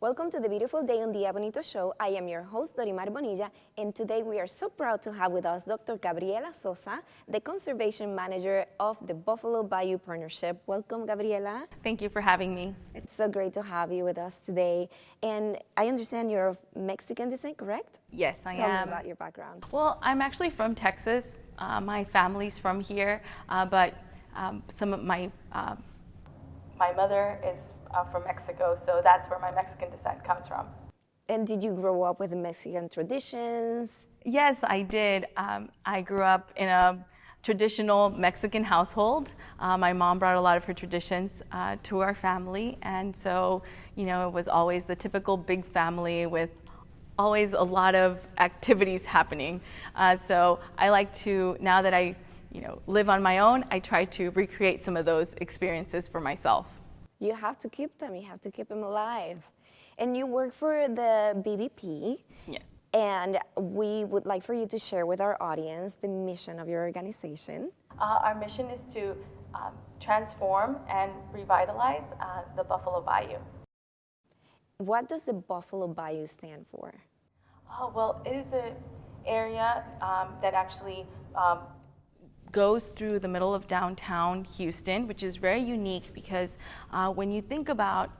Welcome to the beautiful day on the Bonito show. I am your host, Dorimar Bonilla, and today we are so proud to have with us Dr. Garbiella Sosa, the Conservation Manager of the Buffalo Bayou Partnership. Welcome, Gabriela. Thank you for having me. It's so great to have you with us today. And I understand you're of Mexican descent, correct? Yes, I am. Tell me about your background. Well, I'm actually from Texas. My family's from here, but some of my mother is from Mexico, so that's where my Mexican descent comes from. And did you grow up with Mexican traditions? Yes, I did. I grew up in a traditional Mexican household. My mom brought a lot of her traditions to our family, and so, it was always the typical big family with always a lot of activities happening. So I like to, now that I live on my own, I try to recreate some of those experiences for myself. You have to keep them. You have to keep them alive. And you work for the BBP. Yes. And we would like for you to share with our audience the mission of your organization. Our mission is to transform and revitalize the Buffalo Bayou. What does the Buffalo Bayou stand for? Oh, well, it is an area that actually goes through the middle of downtown Houston, which is very unique because when you think about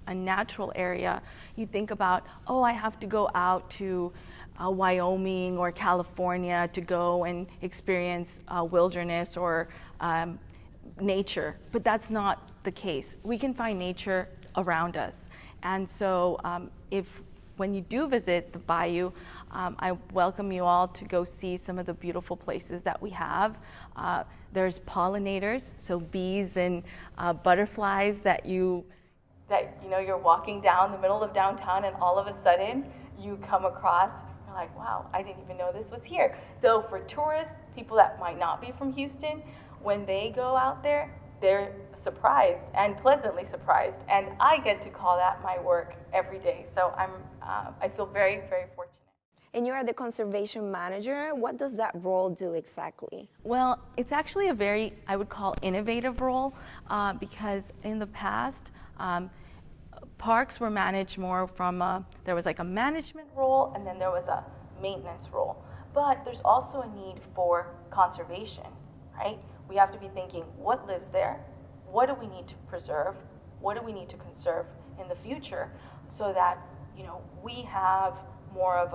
a natural area, you think about, I have to go out to Wyoming or California to go and experience wilderness or nature, but that's not the case. We can find nature around us. And so when you do visit the bayou, I welcome you all to go see some of the beautiful places that we have. There's pollinators, so bees and butterflies that you're walking down the middle of downtown, and all of a sudden you come across, you're like, wow, I didn't even know this was here. So for tourists, people that might not be from Houston, when they go out there, they're surprised and pleasantly surprised, and I get to call that my work every day. So I feel very, very fortunate. And you are the conservation manager. What does that role do exactly? Well, it's actually a very, I would call, innovative role because in the past, parks were managed more from there was like a management role and then there was a maintenance role. But there's also a need for conservation, right? We have to be thinking, what lives there? What do we need to preserve? What do we need to conserve in the future so that, we have more of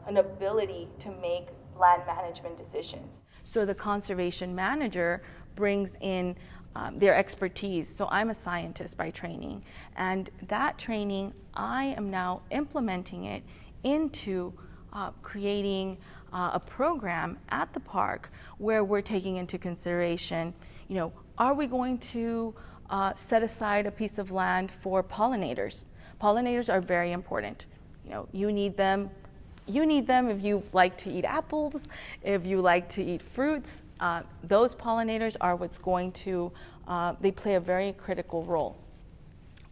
an ability to make land management decisions. So the conservation manager brings in their expertise. So I'm a scientist by training, and that training, I am now implementing it into creating a program at the park where we're taking into consideration, are we going to set aside a piece of land for pollinators? Pollinators are very important. You need them. You need them if you like to eat apples, if you like to eat fruits. Those pollinators are what's going to, they play a very critical role.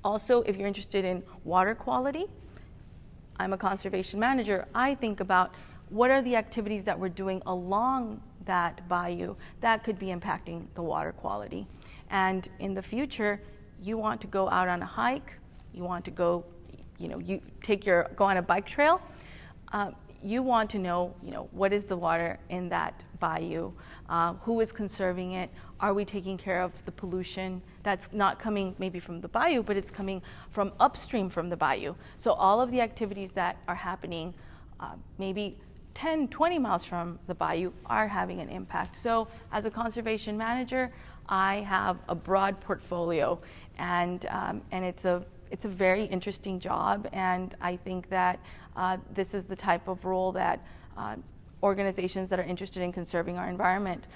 Also, if you're interested in water quality, I'm a conservation manager. I think about what are the activities that we're doing along that bayou that could be impacting the water quality. And in the future, you want to go out on a hike, you want to go, go on a bike trail. You want to know, what is the water in that bayou? Who is conserving it? Are we taking care of the pollution that's not coming maybe from the bayou, but it's coming from upstream from the bayou? So all of the activities that are happening maybe 10, 20 miles from the bayou are having an impact. So as a conservation manager, I have a broad portfolio, and it's a very interesting job, and I think that this is the type of role that organizations that are interested in conserving our environment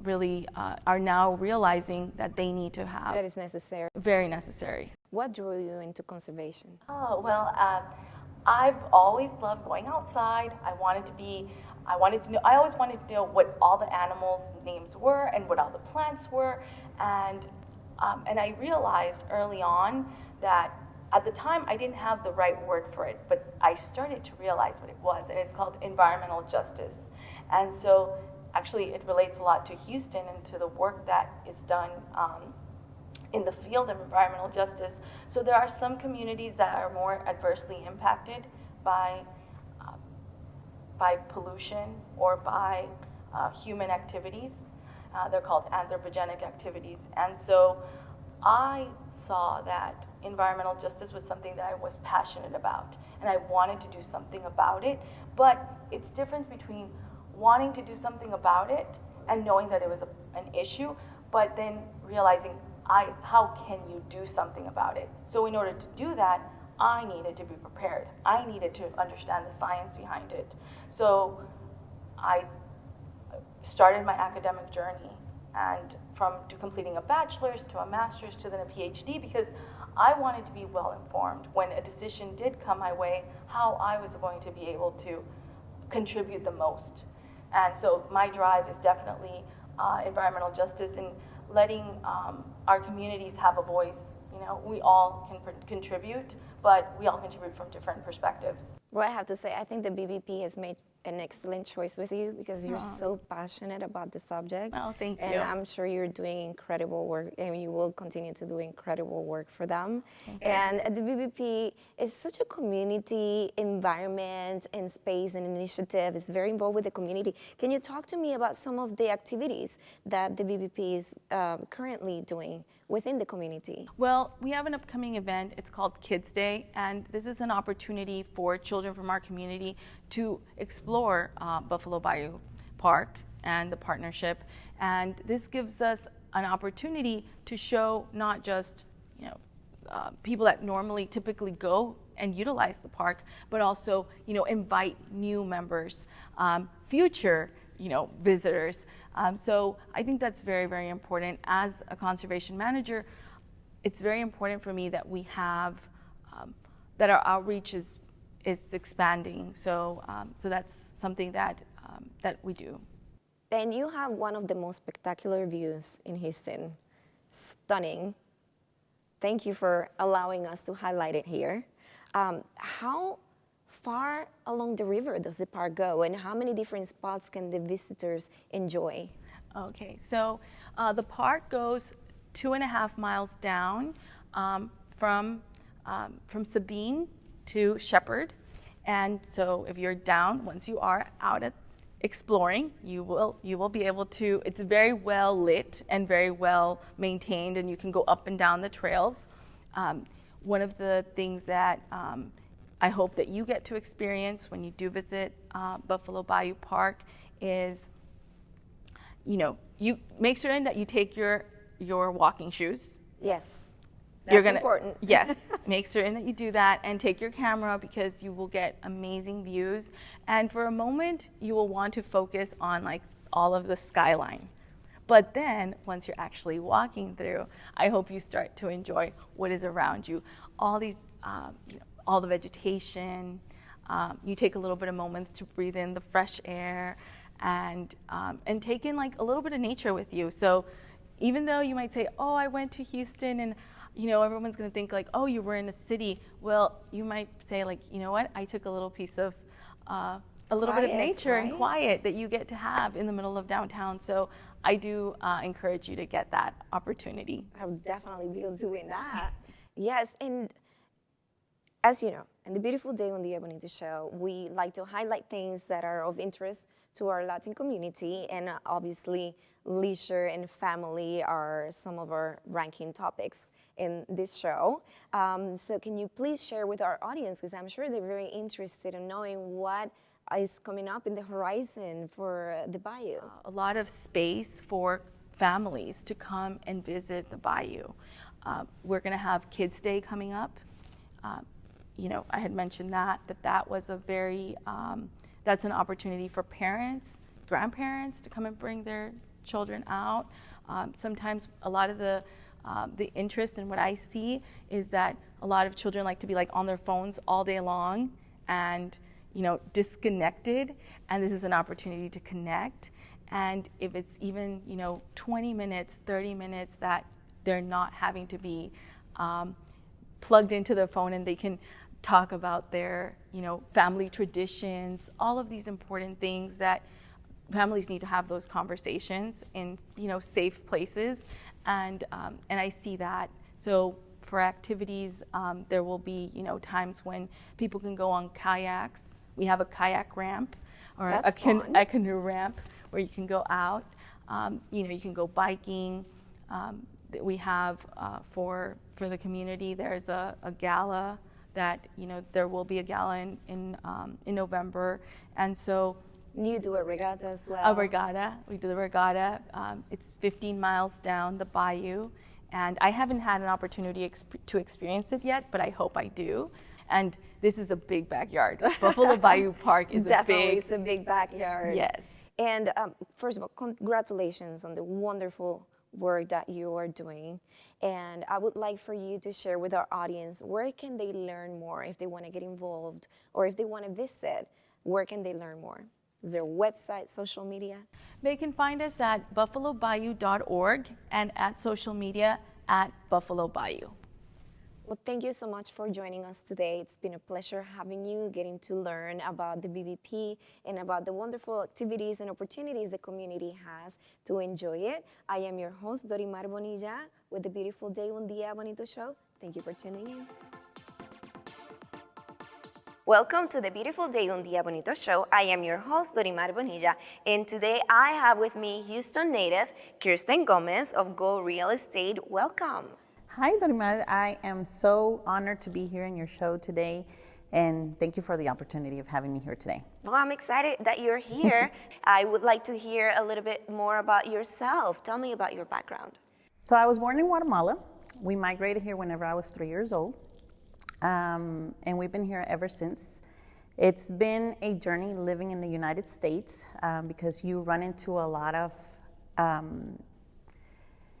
really are now realizing that they need to have. That is necessary. Very necessary. What drew you into conservation? Oh, well, I've always loved going outside. I always wanted to know what all the animals' names were and what all the plants were, and I realized early on that at the time I didn't have the right word for it, but I started to realize what it was, and it's called environmental justice. And so actually it relates a lot to Houston and to the work that is done in the field of environmental justice. So there are some communities that are more adversely impacted by pollution or by human activities. They're called anthropogenic activities. And so I saw that environmental justice was something that I was passionate about, and I wanted to do something about it. But it's difference between wanting to do something about it and knowing that it was an issue, but then realizing how can you do something about it? So in order to do that, I needed to be prepared. I needed to understand the science behind it. So I started my academic journey, and from completing a bachelor's to a master's to then a PhD, because I wanted to be well informed when a decision did come my way, how I was going to be able to contribute the most. And so my drive is definitely environmental justice and letting our communities have a voice. You know, we all can contribute, but we all contribute from different perspectives. Well, I have to say, I think the BBP has made an excellent choice with you because you're so passionate about the subject. Oh, thank you. And I'm sure you're doing incredible work, and you will continue to do incredible work for them. And the BBP is such a community environment and space and initiative. It's very involved with the community. Can you talk to me about some of the activities that the BBP is currently doing within the community? Well, we have an upcoming event. It's called Kids Day, and this is an opportunity for children from our community to explore Buffalo Bayou Park and the partnership. And this gives us an opportunity to show not just people that normally typically go and utilize the park, but also invite new members, future visitors. So I think that's very, very important. As a conservation manager, it's very important for me that we have that our outreach is expanding. So so that's something that we do. And you have one of the most spectacular views in Houston. Stunning. Thank you for allowing us to highlight it here. How far along the river does the park go, and how many different spots can the visitors enjoy? Okay, so the park goes 2.5 miles down from Sabine to Shepherd. And so if you're down, once you are out at exploring, you will be able to, it's very well lit and very well maintained, and you can go up and down the trails. One of the things that I hope that you get to experience when you do visit Buffalo Bayou Park is, you make certain that you take your walking shoes. Yes. That's You're important. Yes, make certain that you do that, and take your camera because you will get amazing views. And for a moment, you will want to focus on all of the skyline. But then, once you're actually walking through, I hope you start to enjoy what is around you. All these, all the vegetation. You take a little bit of moments to breathe in the fresh air, and take in a little bit of nature with you. So, even though you might say, "Oh, I went to Houston," and everyone's going to think "Oh, you were in a city." Well, you might say "You know what? I took a little piece of a little bit of nature and quiet that you get to have in the middle of downtown." So I do encourage you to get that opportunity. I would definitely be doing that. Yes, and as you know, in the beautiful day on the Bonito show, we like to highlight things that are of interest to our Latin community, and obviously leisure and family are some of our ranking topics in this show. So can you please share with our audience, because I'm sure they're very interested in knowing what is coming up in the horizon for the Bayou. A lot of space for families to come and visit the Bayou. We're going to have Kids Day coming up. I had mentioned that was a very, that's an opportunity for parents, grandparents to come and bring their children out. Sometimes a lot of the interest in what I see is that a lot of children like to be on their phones all day long and disconnected, and this is an opportunity to connect. And if it's even 20 minutes, 30 minutes that they're not having to be plugged into their phone, and they can talk about their family traditions, all of these important things that families need to have those conversations in safe places. and I see that. So for activities, there will be times when people can go on kayaks. We have a kayak ramp or a canoe ramp where you can go out. You can go biking. We have for the community. There's a gala that there will be a gala in November, and so you do a regatta as well. A regatta. We do the regatta. It's 15 miles down the bayou, and I haven't had an opportunity to experience it yet, but I hope I do. And this is a big backyard. Buffalo Bayou Park is Definitely, it's a big backyard. Yes. And first of all, congratulations on the wonderful work that you are doing. And I would like for you to share with our audience, where can they learn more if they want to get involved or if they want to visit? Where can they learn more? Is there a website, social media? They can find us at buffalobayou.org and at social media at Buffalo Bayou. Well, thank you so much for joining us today. It's been a pleasure having you, getting to learn about the BBP and about the wonderful activities and opportunities the community has to enjoy it. I am your host, Dorimar Bonilla, with the beautiful Day Un Día Bonito show. Thank you for tuning in. Welcome to the beautiful Day Un Día Bonito show. I am your host, Dorimar Bonilla, and today I have with me Houston native Kirsten Gomez of Go Real Estate. Welcome. Hi, Dorimar. I am so honored to be here in your show today, and thank you for the opportunity of having me here today. Well, I'm excited that you're here. I would like to hear a little bit more about yourself. Tell me about your background. So I was born in Guatemala. We migrated here whenever I was 3 years old, and we've been here ever since. It's been a journey living in the United States because you run into a lot of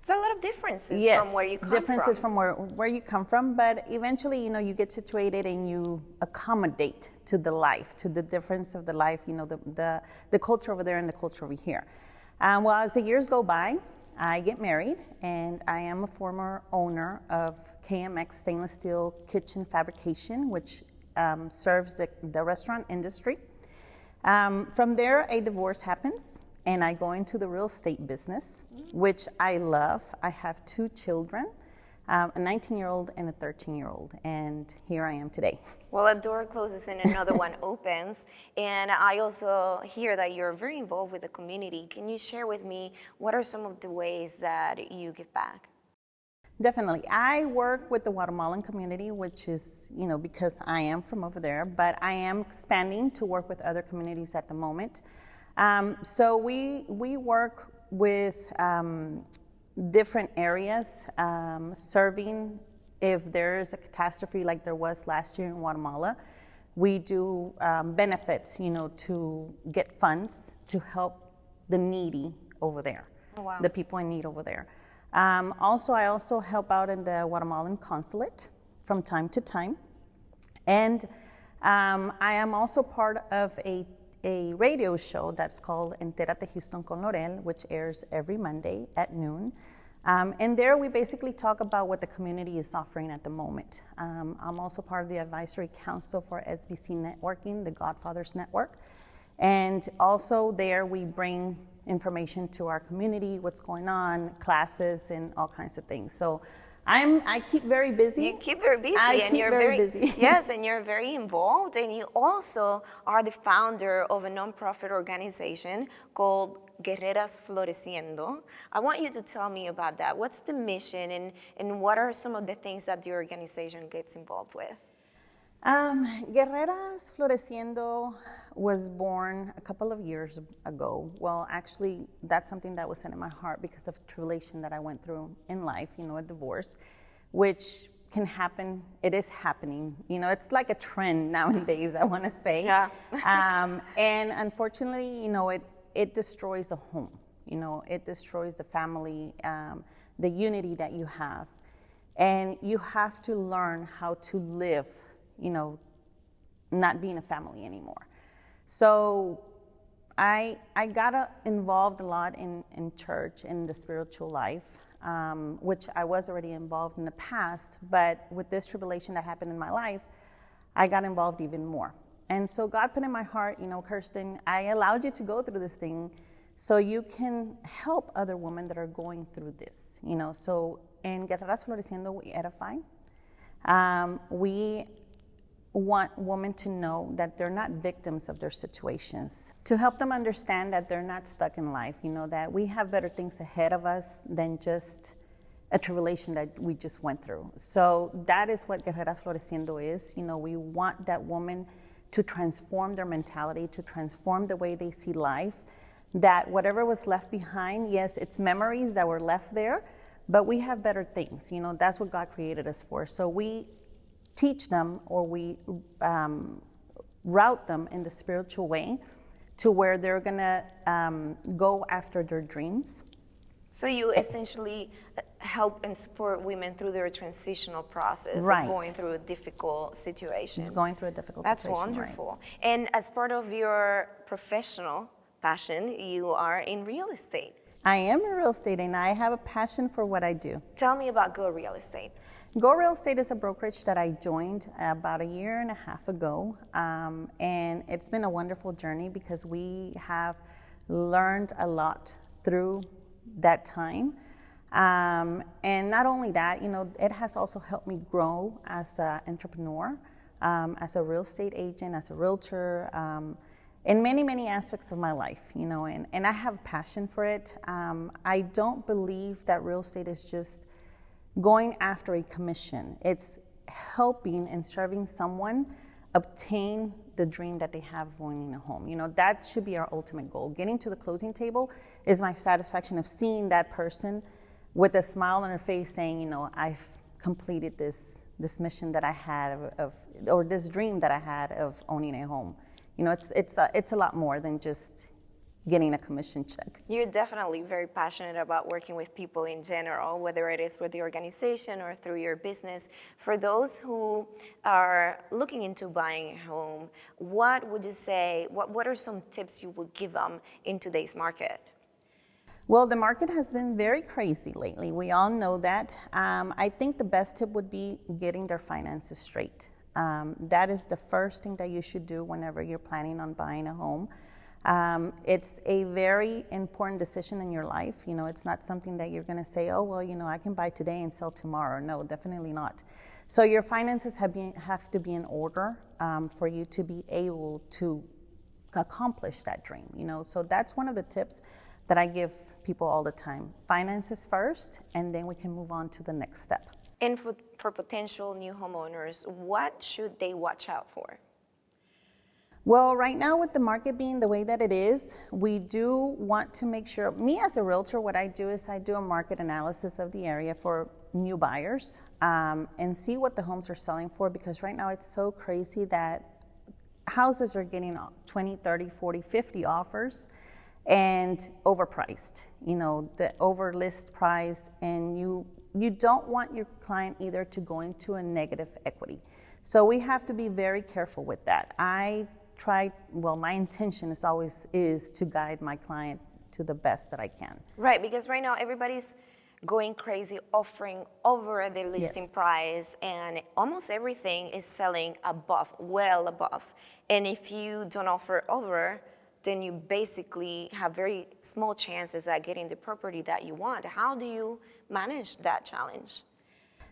it's a lot of differences from where you come differences from where you come from, but eventually, you get situated and you accommodate to the life, to the difference of the life, the culture over there and the culture over here. Well, as the years go by, I get married, and I am a former owner of KMX Stainless Steel Kitchen Fabrication, which serves the restaurant industry. From there, a divorce happens, and I go into the real estate business, which I love. I have 2 children, a 19-year-old and a 13-year-old, and here I am today. Well, a door closes and another one opens, and I also hear that you're very involved with the community. Can you share with me what are some of the ways that you give back? Definitely. I work with the Guatemalan community, which is, because I am from over there, but I am expanding to work with other communities at the moment. So we work with different areas, serving if there's a catastrophe like there was last year in Guatemala. We do benefits, to get funds to help the needy over there, the people in need over there. I also help out in the Guatemalan consulate from time to time. And I am also part of a radio show that's called Entérate Houston con Laurel, which airs every Monday at noon. And there we basically talk about what the community is offering at the moment. I'm also part of the advisory council for SBC Networking, the Godfathers Network. And also there we bring information to our community, what's going on, classes, and all kinds of things. So I keep very busy. You keep very busy. You're very busy. Yes, and you're very involved. And you also are the founder of a nonprofit organization called Guerreras Floreciendo. I want you to tell me about that. What's the mission, and what are some of the things that the organization gets involved with? Guerreras Floreciendo was born a couple of years ago. Well, actually, that's something that was set in my heart because of tribulation that I went through in life, a divorce, which can happen. It is happening. It's like a trend nowadays, I want to say. Yeah. And unfortunately, it destroys a home. It destroys the family, the unity that you have. And you have to learn how to live not being a family anymore. So I got involved a lot in church, in the spiritual life, which I was already involved in the past, but with this tribulation that happened in my life, I got involved even more. And so God put in my heart, Kirsten, I allowed you to go through this thing so you can help other women that are going through this, So in Guerreras Floreciendo, we edify. We want women to know that they're not victims of their situations, to help them understand that they're not stuck in life, that we have better things ahead of us than just a tribulation that we just went through. So that is what Guerreras Floreciendo is. We want that woman to transform their mentality, to transform the way they see life, that whatever was left behind, yes, it's memories that were left there, but we have better things. That's what God created us for. So we teach them, or we route them in the spiritual way to where they're gonna go after their dreams. So you essentially help and support women through their transitional process Right. of going through a difficult situation. Going through a difficult That's situation. wonderful. Right. And as part of your professional passion, you are in real estate. I am in real estate, and I have a passion for what I do. Tell me about Go Real Estate. Go Real Estate is a brokerage that I joined about a year and a half ago, and it's been a wonderful journey because we have learned a lot through that time. And not only that, it has also helped me grow as an entrepreneur, as a real estate agent, as a realtor, in many, many aspects of my life, and I have passion for it. I don't believe that real estate is just going after a commission. It's helping and serving someone obtain the dream that they have of owning a home. That should be our ultimate goal. Getting to the closing table is my satisfaction of seeing that person with a smile on their face saying, I've completed this mission that I had or this dream that I had of owning a home. It's a lot more than just getting a commission check. You're definitely very passionate about working with people in general, whether it is with the organization or through your business. For those who are looking into buying a home, what would you say, what are some tips you would give them in today's market? Well, the market has been very crazy lately. We all know that. I think the best tip would be getting their finances straight. That is the first thing that you should do whenever you're planning on buying a home. It's a very important decision in your life. It's not something that you're going to say, oh, well, I can buy today and sell tomorrow. No, definitely not. So your finances have to be in order for you to be able to accomplish that dream. So that's one of the tips that I give people all the time. Finances first, and then we can move on to the next step. And for potential new homeowners, what should they watch out for? Well, right now with the market being the way that it is, we do want to make sure, me as a realtor, what I do is I do a market analysis of the area for new buyers and see what the homes are selling for, because right now it's so crazy that houses are getting 20, 30, 40, 50 offers and overpriced, the over list price, and you don't want your client either to go into a negative equity. So we have to be very careful with that. My intention is always to guide my client to the best that I can. Right, because right now everybody's going crazy offering over the listing price, and almost everything is selling above, well above. And if you don't offer over, then you basically have very small chances at getting the property that you want. How do you manage that challenge?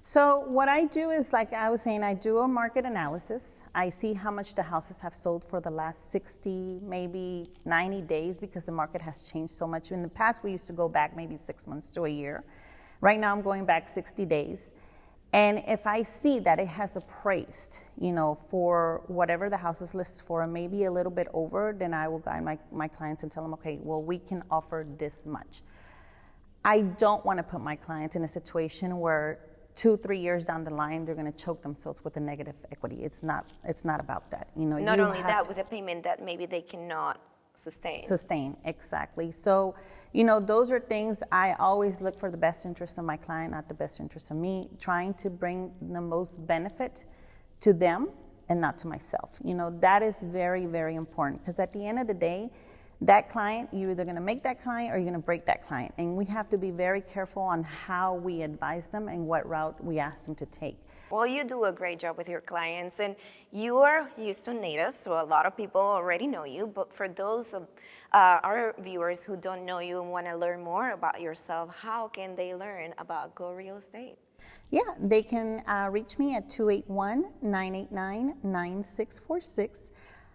So what I do is, like I was saying, I do a market analysis. I see how much the houses have sold for the last 60, maybe 90 days, because the market has changed so much. In the past, we used to go back maybe 6 months to a year. Right now, I'm going back 60 days. And if I see that it has appraised, for whatever the house is listed for, and maybe a little bit over, then I will guide my clients and tell them, okay, well, we can offer this much. I don't want to put my clients in a situation where 2-3 years down the line, they're going to choke themselves with a negative equity. It's not about that. Not only that, with a payment that maybe they cannot sustain. Exactly. So, those are things I always look for, the best interest of my client, not the best interest of me, trying to bring the most benefit to them and not to myself. That is very, very important, because at the end of the day, that client, you're either going to make that client or you're going to break that client. And we have to be very careful on how we advise them and what route we ask them to take. Well, you do a great job with your clients, and you are Houston native, so a lot of people already know you. But for those of our viewers who don't know you and want to learn more about yourself, how can they learn about Go Real Estate? Yeah, they can reach me at 281-989-9646.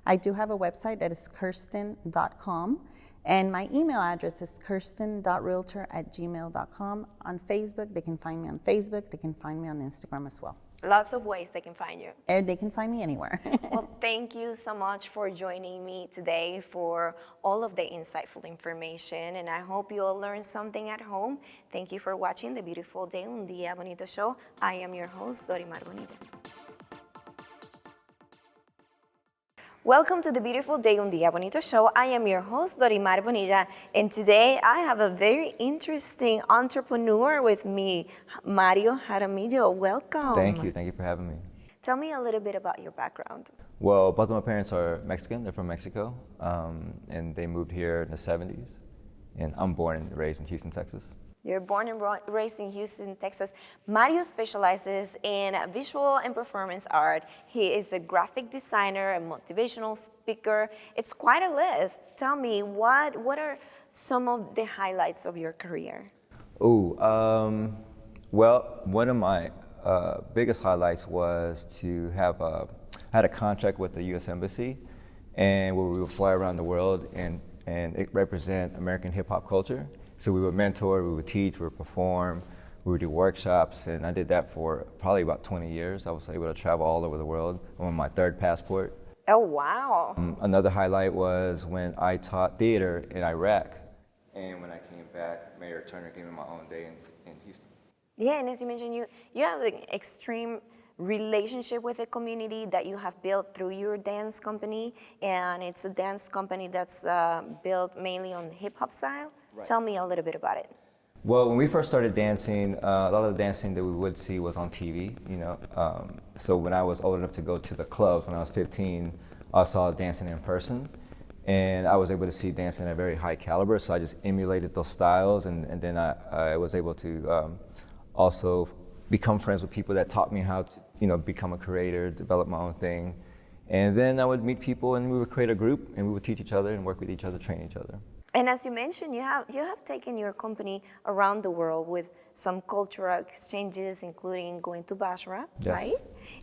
I do have a website that is kirsten.com, and my email address is kirsten.realtor@gmail.com. On Facebook, they can find me on Facebook. They can find me on Instagram as well. Lots of ways they can find you. And they can find me anywhere. Well, thank you so much for joining me today for all of the insightful information, and I hope you all learned something at home. Thank you for watching the Beautiful Day Un Día Bonito show. I am your host, Dorimar Bonilla. Welcome to the Beautiful Day Un Día Bonito show. I am your host, Dorimar Bonilla, and today I have a very interesting entrepreneur with me, Mario Jaramillo. Welcome. Thank you for having me. Tell me a little bit about your background. Well, both of my parents are Mexican, they're from Mexico, and they moved here in the 70s, and I'm born and raised in Houston, Texas. You're born and raised in Houston, Texas. Mario specializes in visual and performance art. He is a graphic designer, a motivational speaker. It's quite a list. Tell me, what are some of the highlights of your career? Well, one of my biggest highlights was to have I had a contract with the U.S. Embassy, and where we would fly around the world and it represent American hip hop culture. So we would mentor, we would teach, we would perform, we would do workshops, and I did that for probably about 20 years. I was able to travel all over the world on my third passport. Oh, wow. Another highlight was when I taught theater in Iraq, and when I came back, Mayor Turner gave me my own day in Houston. Yeah, and as you mentioned, you have an extreme relationship with the community that you have built through your dance company, and it's a dance company that's built mainly on hip hop style. Right. Tell me a little bit about it. Well, when we first started dancing, a lot of the dancing that we would see was on TV, you know. So when I was old enough to go to the clubs when I was 15, I saw dancing in person, and I was able to see dancing at a very high caliber. So I just emulated those styles, and then I was able to also become friends with people that taught me how to, you know, become a creator, develop my own thing. And then I would meet people, and we would create a group, and we would teach each other and work with each other, train each other. And as you mentioned, you have taken your company around the world with some cultural exchanges, including going to Basra, yes. Right?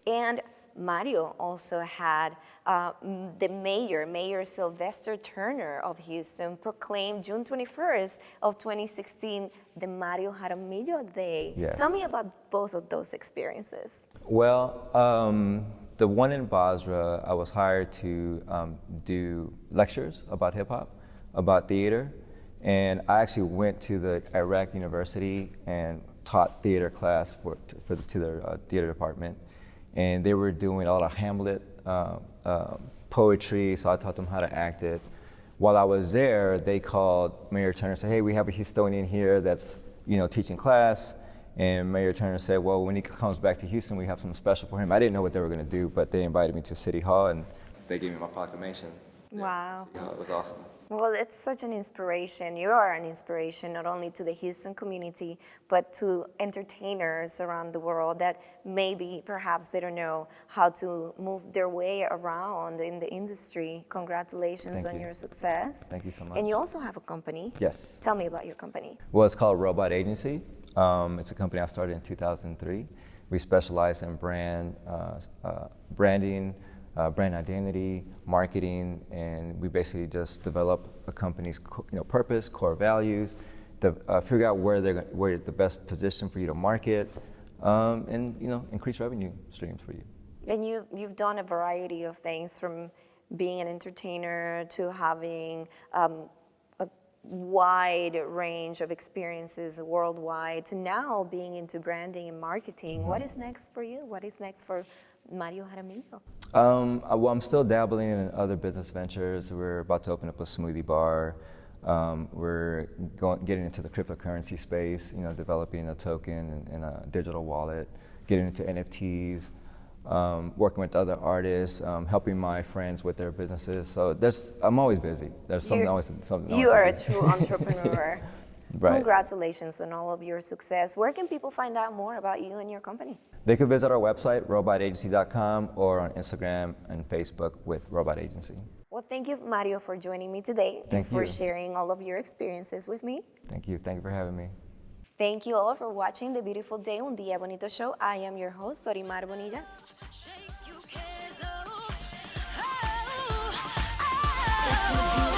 And Mario also had the Mayor Sylvester Turner of Houston proclaimed June 21st of 2016 the Mario Jaramillo Day. Yes. Tell me about both of those experiences. Well, the one in Basra, I was hired to do lectures about hip hop, about theater, and I actually went to the Iraq University and taught theater class to their theater department, and they were doing a lot of Hamlet poetry, so I taught them how to act it. While I was there, they called Mayor Turner and said, "Hey, we have a Houstonian here that's, you know, teaching class." And Mayor Turner said, "Well, when he comes back to Houston, we have something special for him." I didn't know what they were going to do, but they invited me to City Hall, and they gave me my proclamation. Wow. City Hall. It was awesome. Well, it's such an inspiration. You are an inspiration not only to the Houston community, but to entertainers around the world that maybe perhaps they don't know how to move their way around in the industry. Congratulations on your success. Thank you so much. And you also have a company. Yes. Tell me about your company. Well, it's called Robot Agency. It's a company I started in 2003. We specialize in branding, brand identity, marketing, and we basically just develop a company's purpose, core values, figure out where the best position for you to market, and increase revenue streams for you. And you've done a variety of things, from being an entertainer to having a wide range of experiences worldwide to now being into branding and marketing. Mm-hmm. What is next for you? What is next for Mario Jaramillo? Well, I'm still dabbling in other business ventures. We're about to open up a smoothie bar. We're getting into the cryptocurrency space, developing a token and a digital wallet, getting into NFTs. working with other artists, helping my friends with their businesses. So I'm always busy. There's something always something. You are a true entrepreneur. Right. Congratulations on all of your success. Where can people find out more about you and your company? They could visit our website, robotagency.com, or on Instagram and Facebook with Robot Agency. Well, thank you, Mario, for joining me today and for you. sharing all of your experiences with me. Thank you. Thank you for having me. Thank you all for watching the beautiful Day Un Día Bonito show. I am your host, Dorimar Bonilla. It's a